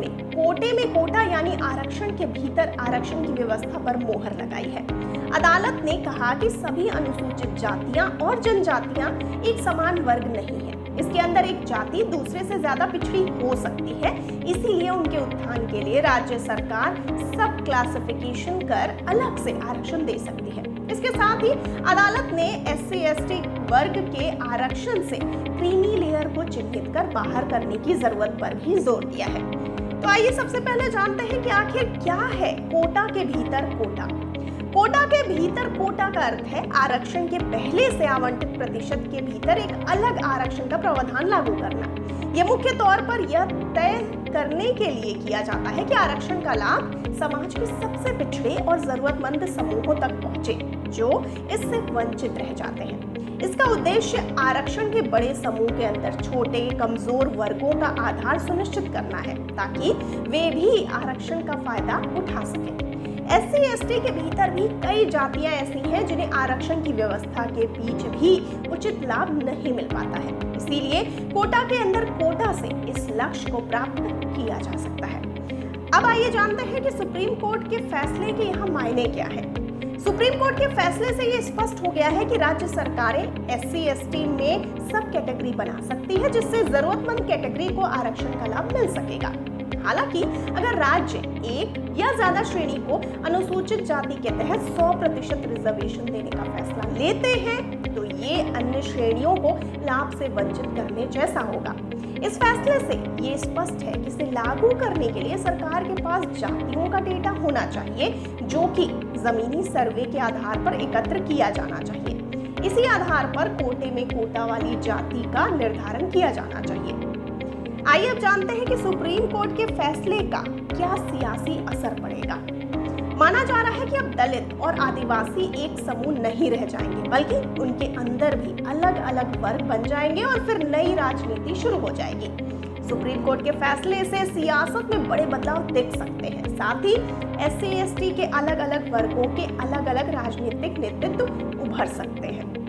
ने कोटे में कोटा यानी आरक्षण के भीतर आरक्षण की व्यवस्था पर मोहर लगाई है। अदालत ने कहा कि सभी अनुसूचित जातियां और जनजातियां एक समान वर्ग नहीं है। इसके अंदर एक जाति दूसरे से ज्यादा पिछड़ी हो सकती है, इसीलिए उनके उत्थान के लिए राज्य सरकार सब क्लासिफिकेशन कर अलग से आरक्षण दे सकती है। इसके साथ ही अदालत ने SC/ST वर्ग के आरक्षण से क्रीमी लेयर को चिन्हित कर बाहर करने की जरूरत पर भी जोर दिया है। तो आइए सबसे पहले जानते हैं कि आखिर क्या है कोटा के भीतर कोटा। कोटा के भीतर कोटा का अर्थ है आरक्षण के पहले से आवंटित प्रतिशत के भीतर एक अलग आरक्षण का प्रावधान लागू करना। यह मुख्य तौर पर यह तय करने के लिए किया जाता है कि आरक्षण का लाभ समाज के सबसे पिछड़े और जरूरतमंद समूहों तक पहुंचे जो इससे वंचित रह जाते हैं। इसका उद्देश्य आरक्षण के बड़े समूह के अंदर छोटे कमजोर वर्गों का आधार सुनिश्चित करना है ताकि वे भी आरक्षण का फायदा उठा सकें। SC/ST के भीतर भी कई जातियां ऐसी हैं जिन्हें आरक्षण की व्यवस्था के बीच भी उचित लाभ नहीं मिल पाता है। इसीलिए कोटा के अंदर कोटा से इस लक्ष्य को प्राप्त किया जा सकता है। अब आइए जानते हैं कि सुप्रीम कोर्ट के फैसले के यहाँ मायने क्या है। सुप्रीम कोर्ट के फैसले से ये स्पष्ट हो गया है कि राज्य सरकारें SC/ST में सब कैटेगरी बना सकती है जिससे जरूरतमंद कैटेगरी को आरक्षण का लाभ मिल सकेगा। हालांकि अगर राज्य एक या ज्यादा श्रेणी को अनुसूचित जाति के तहत 100% रिजर्वेशन देने का फैसला लेते हैं तो ये अन्य श्रेणियों को लाभ से वंचित करने जैसा होगा। इस फैसले से ये स्पष्ट है कि इसे लागू करने के लिए सरकार के पास जातियों का डेटा होना चाहिए जो कि जमीनी सर्वे के आधार पर एकत्र किया जाना चाहिए। इसी आधार पर कोटे में कोटा वाली जाति का निर्धारण किया जाना चाहिए। आइए अब जानते हैं कि सुप्रीम कोर्ट के फैसले का क्या सियासी असर पड़ेगा। माना जा रहा है कि अब दलित और आदिवासी एक समूह नहीं रह जाएंगे बल्कि उनके अंदर भी अलग अलग वर्ग बन जाएंगे और फिर नई राजनीति शुरू हो जाएगी। सुप्रीम कोर्ट के फैसले से सियासत में बड़े बदलाव दिख सकते हैं। साथ ही SC/ST के अलग अलग वर्गों के अलग अलग राजनीतिक नेतृत्व उभर सकते हैं।